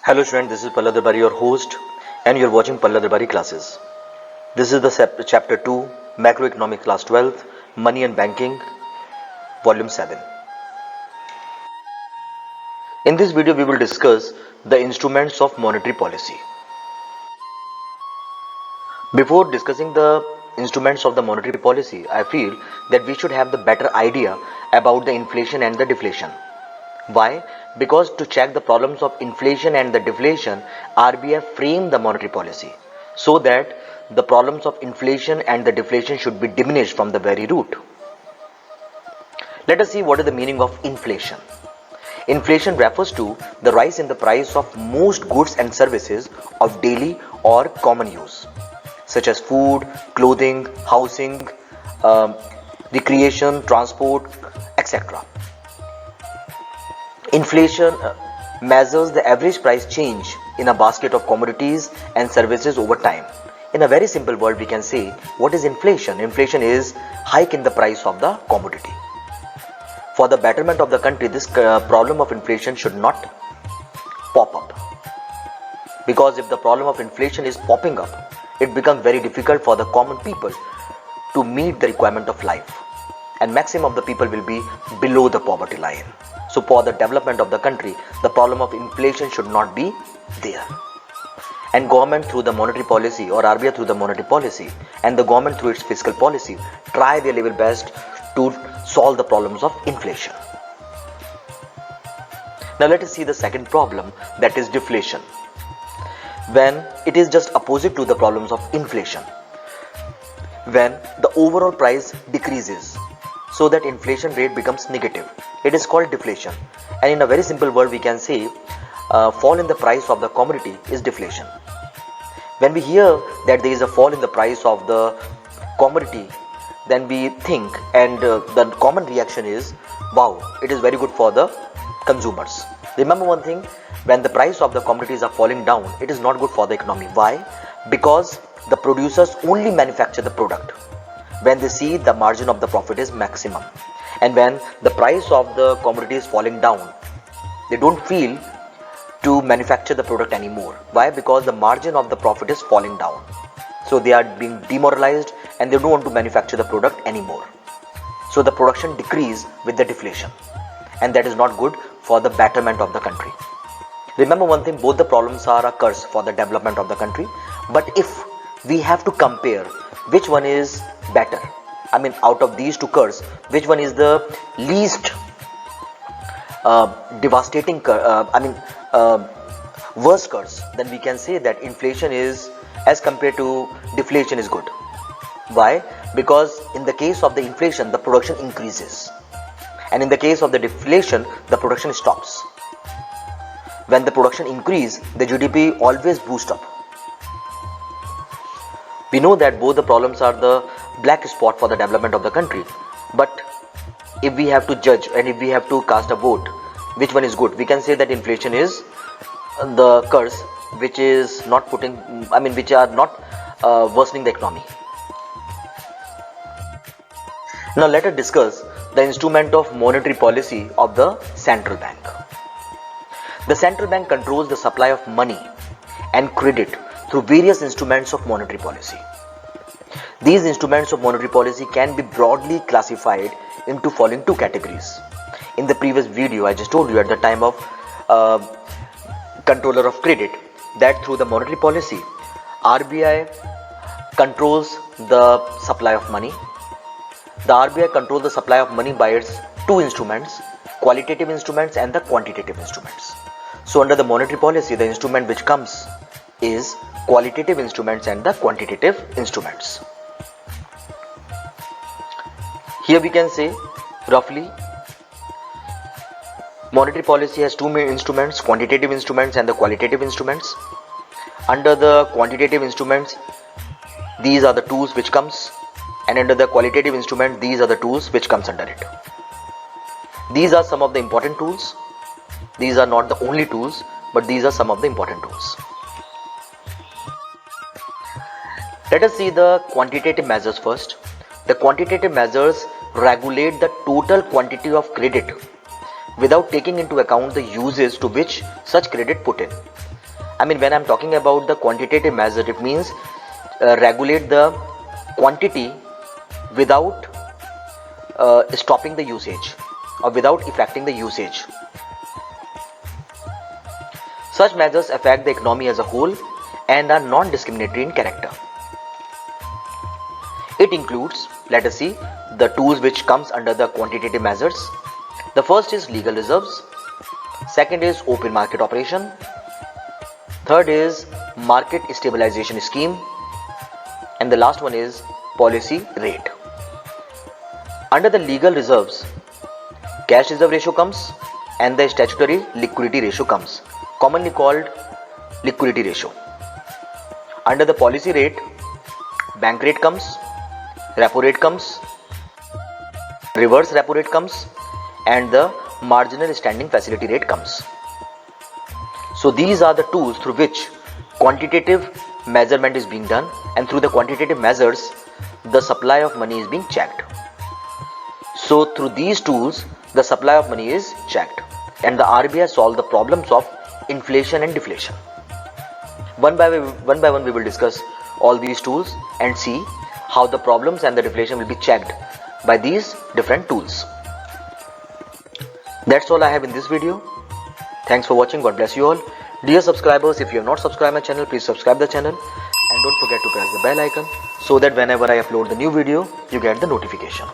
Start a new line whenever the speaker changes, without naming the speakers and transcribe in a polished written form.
Hello student, this is Palla Darbari, your host, and you're watching Palla Darbari classes. This is the chapter 2, Macroeconomic class 12, Money and Banking, volume 7. In this video, we will discuss the instruments of monetary policy. Before discussing the instruments of the monetary policy, I feel that we should have the better idea about the inflation and the deflation. Why? Because to check the problems of inflation and the deflation, RBI framed the monetary policy so that the problems of inflation and the deflation should be diminished from the very root. Let us see what is the meaning of inflation. Inflation refers to the rise in the price of most goods and services of daily or common use, such as food, clothing, housing, recreation, transport, etc. Inflation measures the average price change in a basket of commodities and services over time. In a very simple word, we can say, what is inflation? Inflation is hike in the price of the commodity. For the betterment of the country, this problem of inflation should not pop up. Because if the problem of inflation is popping up, it becomes very difficult for the common people to meet the requirement of life. And maximum of the people will be below the poverty line. So for the development of the country, the problem of inflation should not be there. And government through the monetary policy, or RBI through the monetary policy, and the government through its fiscal policy, try their level best to solve the problems of inflation. Now let us see the second problem, that is deflation. When it is just opposite to the problems of inflation. When the overall price decreases, so that inflation rate becomes negative, it is called deflation. And in a very simple word, we can say fall in the price of the commodity is deflation. When we hear that there is a fall in the price of the commodity, then we think, and the common reaction is, wow, it is very good for the consumers. Remember one thing, when the price of the commodities are falling down, it is not good for the economy. Why? Because the producers only manufacture the product when they see the margin of the profit is maximum. And when the price of the commodity is falling down, they don't feel to manufacture the product anymore. Why? Because the margin of the profit is falling down. So they are being demoralized and they don't want to manufacture the product anymore. So the production decrease with the deflation. And that is not good for the betterment of the country. Remember one thing, both the problems are a curse for the development of the country. But if we have to compare which one is better, I mean out of these two curses, which one is the least devastating worst curse, then we can say that inflation is, as compared to deflation, is good. Why? Because in the case of the inflation, the production increases, and in the case of the deflation, the production stops. When the production increases, the GDP always boosts up. We know that both the problems are the black spot for the development of the country. But if we have to judge and if we have to cast a vote, which one is good, we can say that inflation is the curse which is not which are not worsening the economy. Now let us discuss the instrument of monetary policy of the central bank. The central bank controls the supply of money and credit through various instruments of monetary policy. These instruments of monetary policy can be broadly classified into following two categories. In the previous video, I just told you at the time of controller of credit that through the monetary policy, RBI controls the supply of money. The RBI controls the supply of money by its two instruments, qualitative instruments and the quantitative instruments. So under the monetary policy, the instrument which comes is qualitative instruments and the quantitative instruments. Here we can say roughly monetary policy has two main instruments, quantitative instruments and the qualitative instruments. Under the quantitative instruments, these are the tools which comes, and under the qualitative instrument, these are the tools which comes under it. These are some of the important tools. These are not the only tools, but these are some of the important tools. Let us see the quantitative measures first. The quantitative measures regulate the total quantity of credit without taking into account the uses to which such credit put in. I mean, when I'm talking about the quantitative measure, it means regulate the quantity without stopping the usage or without affecting the usage. Such measures affect the economy as a whole and are non-discriminatory in character. It includes, let us see, the tools which comes under the quantitative measures. The first is legal reserves. Second is open market operation. Third is market stabilization scheme. And the last one is policy rate. Under the legal reserves, cash reserve ratio comes and the statutory liquidity ratio comes, commonly called liquidity ratio. Under the policy rate, bank rate comes, repo rate comes, reverse repo rate comes, and the marginal standing facility rate comes. So these are the tools through which quantitative measurement is being done, and through the quantitative measures the supply of money is being checked. So through these tools the supply of money is checked, and the RBI solved the problems of inflation and deflation. One by one we will discuss all these tools and see how the problems and the deflation will be checked by these different tools. That's all I have in this video. Thanks for watching. God bless you all. Dear subscribers, if you have not subscribed my channel, please subscribe the channel and don't forget to press the bell icon so that whenever I upload the new video, you get the notification.